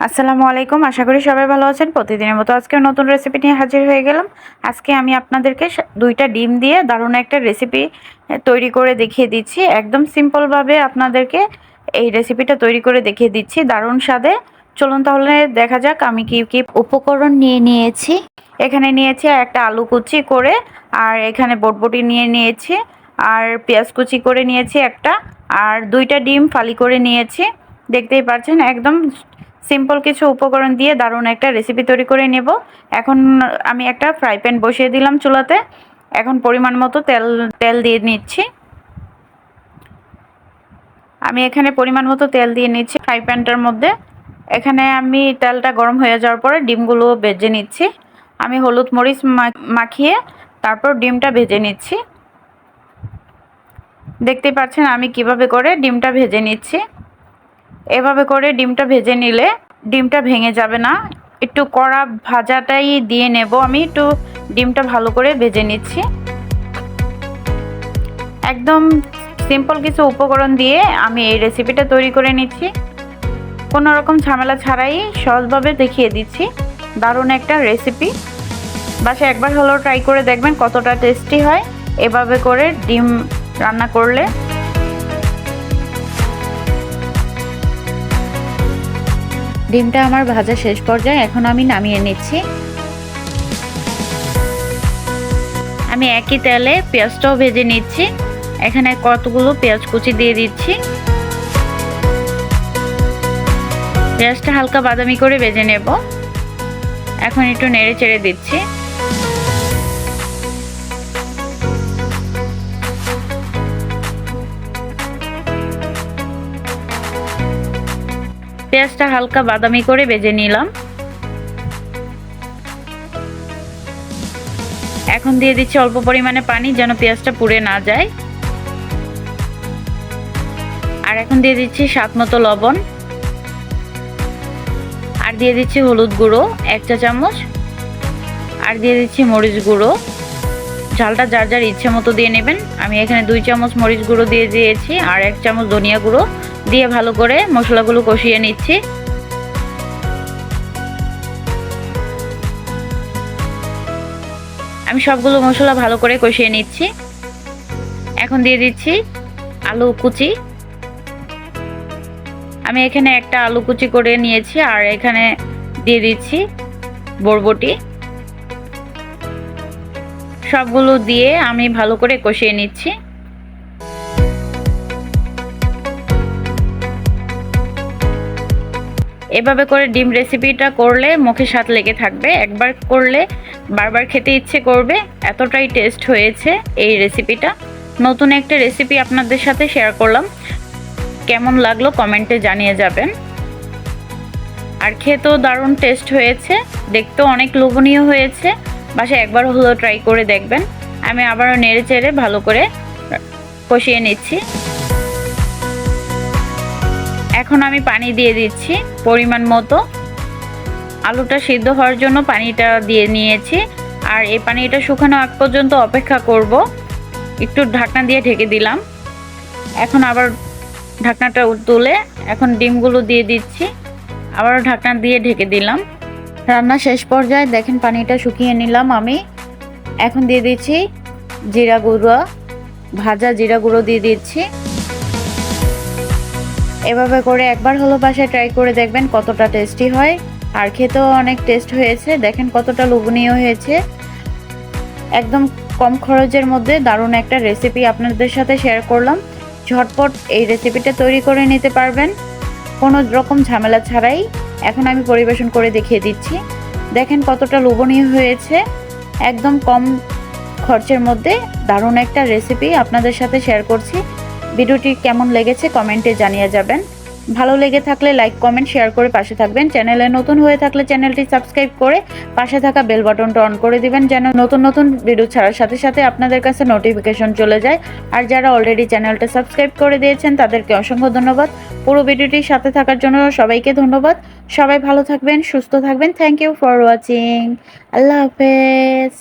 আসসালামু আলাইকুম। আশা করি সবাই ভালো আছেন। প্রতিদিনের মতো আজকেও নতুন রেসিপি নিয়ে হাজির হয়ে গেলাম। আজকে আমি আপনাদেরকে ২টা ডিম দিয়ে দারুণ একটা রেসিপি তৈরি করে দেখিয়ে দিচ্ছি। একদম সিম্পলভাবে আপনাদেরকে এই রেসিপিটা তৈরি করে দেখিয়ে দিচ্ছি, দারুণ স্বাদে। চলুন তাহলে দেখা যাক আমি কি উপকরণ নিয়ে নিয়েছি। এখানে নিয়েছি একটা আলু কুচি করে, আর এখানে বটবটি নিয়ে নিয়েছি, আর পেঁয়াজ কুচি করে নিয়েছি একটা, আর ২টা ডিম ফালি করে নিয়েছি। দেখতেই পাচ্ছেন একদম সিম্পল কিছু উপকরণ দিয়ে দারুণ একটা রেসিপি তৈরি করে নেব। এখন আমি একটা ফ্রাই প্যান বসিয়ে দিলাম চুলাতে। এখন পরিমাণ মতো তেল দিয়ে নিচ্ছি। আমি এখানে পরিমাণ মতো তেল দিয়ে নিচ্ছি ফ্রাই প্যানটার মধ্যে। এখানে আমি তেলটা গরম হয়ে যাওয়ার পরে ডিমগুলো ভেজে নিচ্ছি। আমি হলুদ মরিচ মাখিয়ে তারপর ডিমটা ভেজে নিচ্ছি। দেখতে পাচ্ছেন আমি কিভাবে করে ডিমটা ভেজে নিচ্ছি। এভাবে করে ডিমটা ভেজে নিলে ডিমটা ভেঙে যাবে না। একটু কড়া ভাজাটাই দিয়ে নেব। আমি একটু ডিমটা ভালো করে ভেজে নিচ্ছি। একদম সিম্পল কিছু উপকরণ দিয়ে আমি এই রেসিপিটা তৈরি করে নিচ্ছি। কোনো রকম ঝামেলা ছাড়াই সহজভাবে দেখিয়ে দিচ্ছি দারুণ একটা রেসিপি। বাসায় একবার হলেও ট্রাই করে দেখবেন কতটা টেস্টি হয় এভাবে করে ডিম রান্না করলে। ডিমটা আমার ভাজা শেষ পর্যায়ে, এখন আমি নামিয়ে নিচ্ছি। আমি একই তেলে পেঁয়াজটাও ভেজে নিচ্ছি। এখানে কতগুলো পেঁয়াজ কুচি দিয়ে দিচ্ছি। পেঁয়াজটা হালকা বাদামি করে ভেজে নেব। এখন একটু নেড়ে চেড়ে দিচ্ছি। পেঁয়াজটা হালকা বাদামি করে ভেজে নিলাম। এখন দিয়ে দিচ্ছি অল্প পরিমাণে পানি, যেন পেঁয়াজটা পুড়ে না যায়। আর এখন দিয়ে দিচ্ছি স্বাদ মতো লবণ, আর দিয়ে দিচ্ছি হলুদ গুঁড়ো 1 চা চামচ, আর দিয়ে দিচ্ছি মরিচ গুঁড়ো। ঝালটা যার যার ইচ্ছে মতো দিয়ে নেবেন। আমি এখানে 2 চামচ মরিচ গুঁড়ো দিয়ে দিয়েছি, আর 1 চামচ ধনিয়া গুঁড়ো দিয়ে ভালো করে মশলাগুলো কষিয়ে নিচ্ছি। আমি সবগুলো মশলা ভালো করে কষিয়ে নিচ্ছি। এখন দিয়ে দিচ্ছি আলু কুচি। আমি এখানে একটা আলু কুচি করে নিয়েছি, আর এখানে দিয়ে দিচ্ছি বরবটি। সবগুলো দিয়ে আমি ভালো করে কষিয়ে নিচ্ছি। এভাবে করে ডিম রেসিপিটা করলে মুখে স্বাদ লেগে থাকবে। একবার করলে বারবার খেতে ইচ্ছে করবে, এতটাই টেস্ট হয়েছে এই রেসিপিটা। নতুন একটা রেসিপি আপনাদের সাথে শেয়ার করলাম। কেমন লাগলো কমেন্টে জানিয়ে যাবেন। আর খেতেও দারুণ টেস্ট হয়েছে, দেখতেও অনেক লোভনীয় হয়েছে। বাসায় একবার হলেও ট্রাই করে দেখবেন। আমি আবারও নেড়ে চেড়ে ভালো করে কষিয়ে নিচ্ছি। এখন আমি পানি দিয়ে দিচ্ছি পরিমাণ মতো। আলুটা সিদ্ধ হওয়ার জন্য পানিটা দিয়ে নিয়েছি, আর এই পানিটা শুকানো আগ পর্যন্ত অপেক্ষা করব। একটু ঢাকনা দিয়ে ঢেকে দিলাম। এখন আবার ঢাকনাটা তুলে এখন ডিমগুলো দিয়ে দিচ্ছি, আবারও ঢাকনা দিয়ে ঢেকে দিলাম। রান্না শেষ পর্যায়ে দেখেন পানিটা শুকিয়ে নিলাম আমি। এখন দিয়ে দিচ্ছি জিরা গুঁড়ো, ভাজা জিরা গুঁড়ো দিয়ে দিচ্ছি। এভাবে করে একবার হলো বাসায় ট্রাই করে দেখবেন কতটা টেস্টি হয়, আর খেতেও অনেক টেস্ট হয়েছে। দেখেন কতটা লোভনীয় হয়েছে। একদম কম খরচের মধ্যে দারুণ একটা রেসিপি আপনাদের সাথে শেয়ার করলাম। ঝটপট এই রেসিপিটা তৈরি করে নিতে পারবেন কোনো রকম ঝামেলা ছাড়াই। এখন আমি পরিবেশন করে দেখিয়ে দিচ্ছি। দেখেন কতটা লোভনীয় হয়েছে। একদম কম খরচের মধ্যে দারুণ একটা রেসিপি আপনাদের সাথে শেয়ার করছি। ভিডিওটি কেমন লেগেছে কমেন্টে জানিয়ে যাবেন। ভালো লেগে থাকলে লাইক কমেন্ট শেয়ার করে পাশে থাকবেন। চ্যানেলে নতুন হয়ে থাকলে চ্যানেলটি সাবস্ক্রাইব করে পাশে থাকা বেল বাটনটা অন করে দিবেন, যেন নতুন নতুন ভিডিও ছাড়ার সাথে সাথে আপনাদের কাছে নোটিফিকেশন চলে যায়। আর যারা অলরেডি চ্যানেলটা সাবস্ক্রাইব করে দিয়েছেন তাদেরকে অসংখ্য ধন্যবাদ। পুরো ভিডিওটির সাথে থাকার জন্য সবাইকে ধন্যবাদ। সবাই ভালো থাকবেন, সুস্থ থাকবেন। Thank you for watching. আল্লাহ হাফেজ।